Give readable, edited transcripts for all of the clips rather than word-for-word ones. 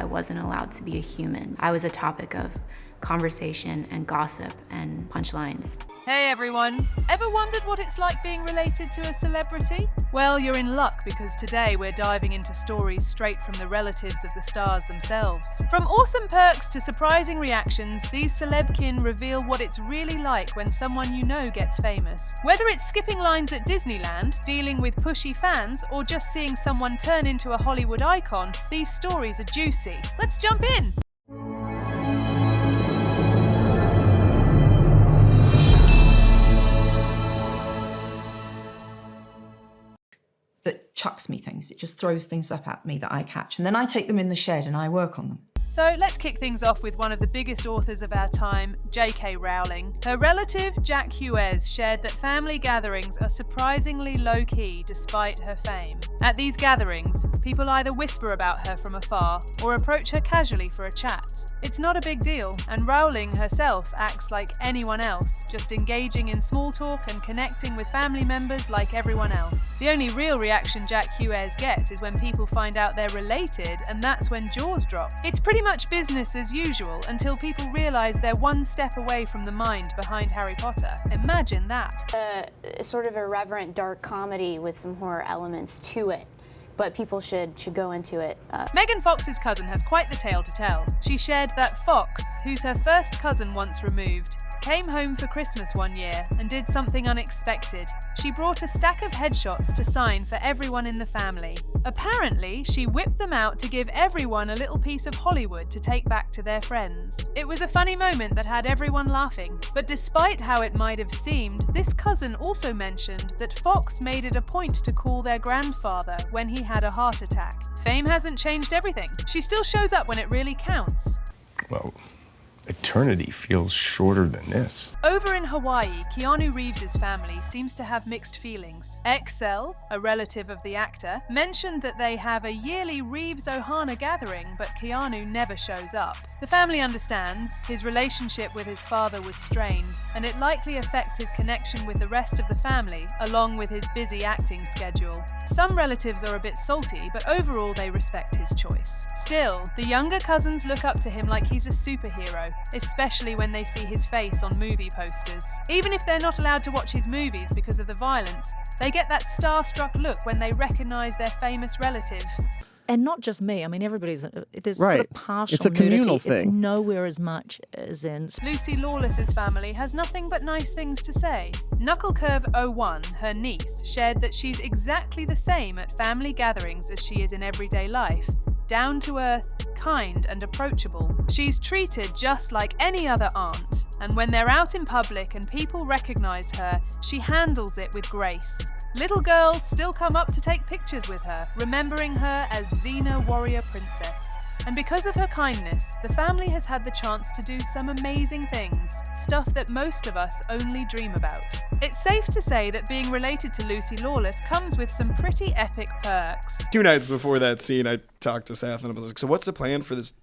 I wasn't allowed to be a human. I was a topic of conversation and gossip and punchlines. Hey everyone! Ever wondered what it's like being related to a celebrity? Well, you're in luck because today we're diving into stories straight from the relatives of the stars themselves. From awesome perks to surprising reactions, these celebkin reveal what it's really like when someone you know gets famous. Whether it's skipping lines at Disneyland, dealing with pushy fans, or just seeing someone turn into a Hollywood icon, these stories are juicy. Let's jump in! That chucks me things. It just throws things up at me that I catch. And then I take them in the shed and I work on them. So let's kick things off with one of the biggest authors of our time, J.K. Rowling. Her relative, Jack Hughes, shared that family gatherings are surprisingly low-key despite her fame. At these gatherings, people either whisper about her from afar or approach her casually for a chat. It's not a big deal, and Rowling herself acts like anyone else, just engaging in small talk and connecting with family members like everyone else. The only real reaction Jack Hughes gets is when people find out they're related, and that's when jaws drop. It's pretty much business as usual until people realise they're one step away from the mind behind Harry Potter. Imagine that. Sort of irreverent dark comedy with some horror elements to it, but people should go into it. Megan Fox's cousin has quite the tale to tell. She shared that Fox, who's her first cousin once removed, came home for Christmas one year and did something unexpected. She brought a stack of headshots to sign for everyone in the family. Apparently, she whipped them out to give everyone a little piece of Hollywood to take back to their friends. It was a funny moment that had everyone laughing, but despite how it might have seemed, this cousin also mentioned that Fox made it a point to call their grandfather when he had a heart attack. Fame hasn't changed everything. She still shows up when it really counts. Well, eternity feels shorter than this. Over in Hawaii, Keanu Reeves' family seems to have mixed feelings. Excel, a relative of the actor, mentioned that they have a yearly Reeves-Ohana gathering, but Keanu never shows up. The family understands his relationship with his father was strained, and it likely affects his connection with the rest of the family, along with his busy acting schedule. Some relatives are a bit salty, but overall they respect his choice. Still, the younger cousins look up to him like he's a superhero, especially when they see his face on movie posters. Even if they're not allowed to watch his movies because of the violence, they get that starstruck look when they recognise their famous relative. And not just me. I mean, everybody's there's Right. sort of partial It's a communal nudity. It's thing. nowhere as much as in. Lucy Lawless's family has nothing but nice things to say. Knucklecurve01, her niece, shared that she's exactly the same at family gatherings as she is in everyday life. Down to earth, kind and approachable. She's treated just like any other aunt, and when they're out in public and people recognise her, she handles it with grace. Little girls still come up to take pictures with her, remembering her as Xena Warrior Princess. And because of her kindness, the family has had the chance to do some amazing things, stuff that most of us only dream about. It's safe to say that being related to Lucy Lawless comes with some pretty epic perks. 2 nights before that scene, I talked to Seth and I was like, so what's the plan for this,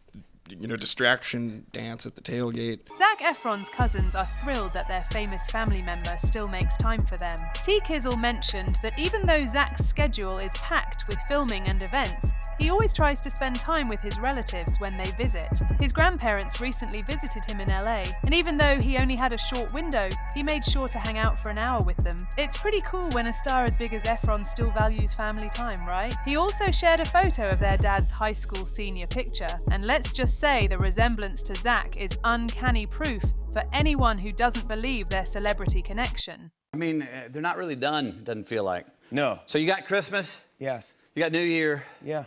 distraction dance at the tailgate? Zac Efron's cousins are thrilled that their famous family member still makes time for them. T. Kizzle mentioned that even though Zac's schedule is packed with filming and events, he always tries to spend time with his relatives when they visit. His grandparents recently visited him in LA, and even though he only had a short window, he made sure to hang out for an hour with them. It's pretty cool when a star as big as Efron still values family time, right? He also shared a photo of their dad's high school senior picture, and let's just say the resemblance to Zac is uncanny proof for anyone who doesn't believe their celebrity connection. I mean, they're not really done, doesn't feel like. No. So you got Christmas, Yes. you got New Year. Yeah.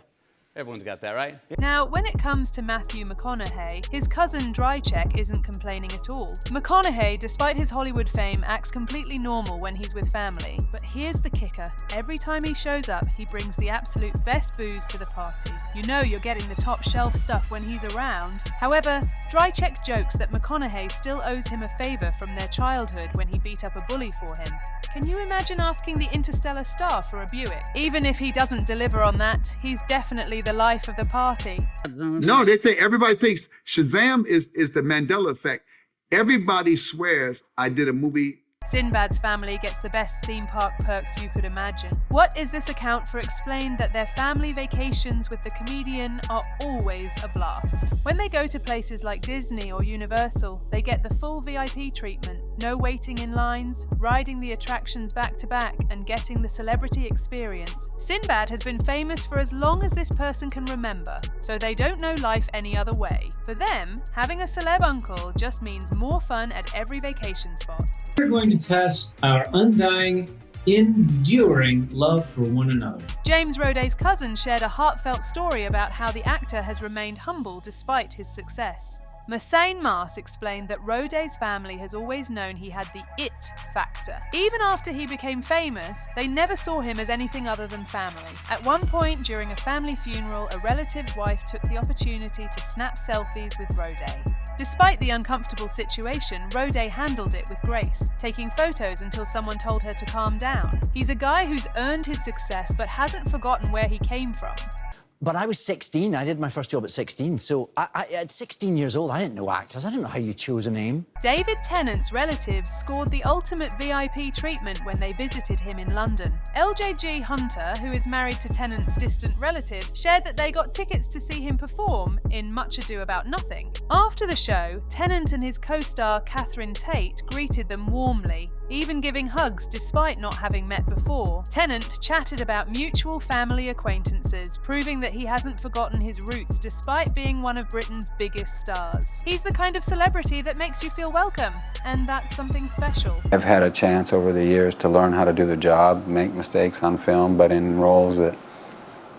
Everyone's got that, right? Now, when it comes to Matthew McConaughey, his cousin Drycheck isn't complaining at all. McConaughey, despite his Hollywood fame, acts completely normal when he's with family. But here's the kicker. Every time he shows up, he brings the absolute best booze to the party. You know you're getting the top shelf stuff when he's around. However, Drycheck jokes that McConaughey still owes him a favour from their childhood when he beat up a bully for him. Can you imagine asking the Interstellar star for a Buick? Even if he doesn't deliver on that, he's definitely the life of the party. No, everybody thinks Shazam is the Mandela effect. Everybody swears I did a movie Sinbad's family gets the best theme park perks you could imagine. What is this account for explained that their family vacations with the comedian are always a blast. When they go to places like Disney or Universal, they get the full VIP treatment, no waiting in lines, riding the attractions back to back, and getting the celebrity experience. Sinbad has been famous for as long as this person can remember, so they don't know life any other way. For them, having a celeb uncle just means more fun at every vacation spot. We're going to test our undying, enduring love for one another. James Roday's cousin shared a heartfelt story about how the actor has remained humble despite his success. Masain Mars explained that Roday's family has always known he had the it factor. Even after he became famous, they never saw him as anything other than family. At one point during a family funeral, a relative's wife took the opportunity to snap selfies with Roday. Despite the uncomfortable situation, Roday handled it with grace, taking photos until someone told her to calm down. He's a guy who's earned his success but hasn't forgotten where he came from. But I was 16. I did my first job at 16. So at 16 years old, I didn't know actors. I didn't know how you chose a name. David Tennant's relatives scored the ultimate VIP treatment when they visited him in London. LJG Hunter, who is married to Tennant's distant relative, shared that they got tickets to see him perform in Much Ado About Nothing. After the show, Tennant and his co-star Catherine Tate greeted them warmly, even giving hugs despite not having met before. Tennant chatted about mutual family acquaintances, proving that he hasn't forgotten his roots despite being one of Britain's biggest stars. He's the kind of celebrity that makes you feel welcome, and that's something special. I've had a chance over the years to learn how to do the job, make mistakes on film, but in roles that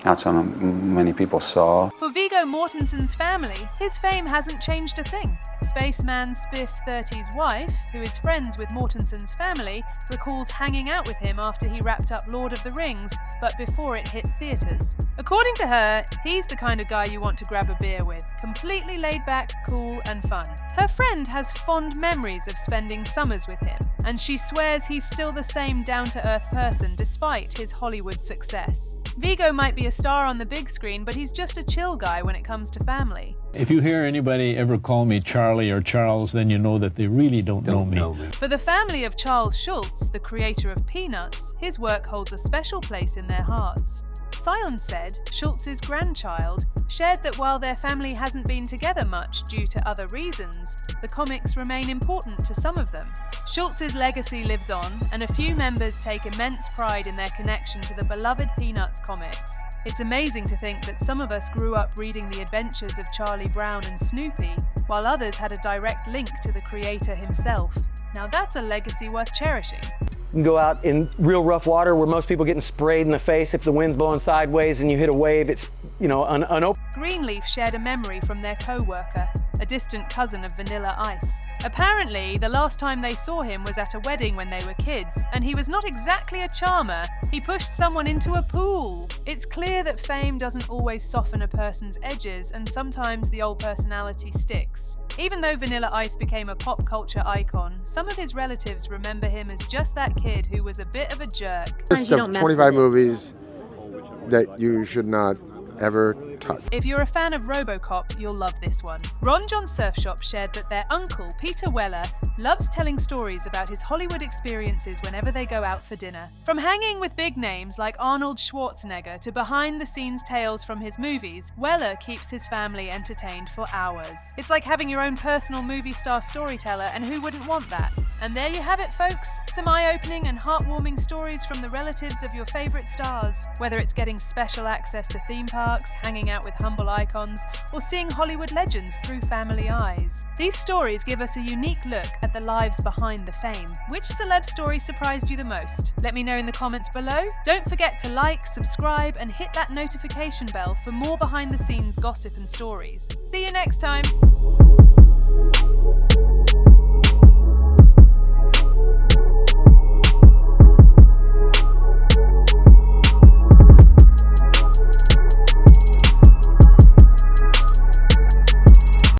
not so many people saw. For Viggo Mortensen's family, his fame hasn't changed a thing. Spaceman Spiff 30's wife, who is friends with Mortensen's family, recalls hanging out with him after he wrapped up Lord of the Rings, but before it hit theatres. According to her, he's the kind of guy you want to grab a beer with, completely laid back, cool and fun. Her friend has fond memories of spending summers with him, and she swears he's still the same down-to-earth person despite his Hollywood success. Viggo might be a star on the big screen, but he's just a chill guy when it comes to family. If you hear anybody ever call me Charlie or Charles, then you know that they really don't know me. For the family of Charles Schulz, the creator of Peanuts, his work holds a special place in their hearts. Sion said Schulz's grandchild shared that while their family hasn't been together much due to other reasons, the comics remain important to some of them. Schulz's legacy lives on, and a few members take immense pride in their connection to the beloved Peanuts comics. It's amazing to think that some of us grew up reading the adventures of Charlie Brown and Snoopy, while others had a direct link to the creator himself. Now that's a legacy worth cherishing. You can go out in real rough water where most people getting sprayed in the face if the wind's blowing sideways and you hit a wave, it's, unopened. Greenleaf shared a memory from their co-worker, a distant cousin of Vanilla Ice. Apparently, the last time they saw him was at a wedding when they were kids, and he was not exactly a charmer. He pushed someone into a pool. It's clear that fame doesn't always soften a person's edges, and sometimes the old personality sticks. Even though Vanilla Ice became a pop culture icon, some of his relatives remember him as just that kid who was a bit of a jerk. List of 25 movies that you should not ever touch. If you're a fan of RoboCop, you'll love this one. Ron John Surfshop shared that their uncle, Peter Weller, loves telling stories about his Hollywood experiences whenever they go out for dinner. From hanging with big names like Arnold Schwarzenegger to behind-the-scenes tales from his movies, Weller keeps his family entertained for hours. It's like having your own personal movie star storyteller, and who wouldn't want that? And there you have it, folks. Some eye-opening and heartwarming stories from the relatives of your favorite stars. Whether it's getting special access to theme parks, hanging out with humble icons, or seeing Hollywood legends through family eyes. These stories give us a unique look at the lives behind the fame. Which celeb story surprised you the most? Let me know in the comments below. Don't forget to like, subscribe, and hit that notification bell for more behind-the-scenes gossip and stories. See you next time!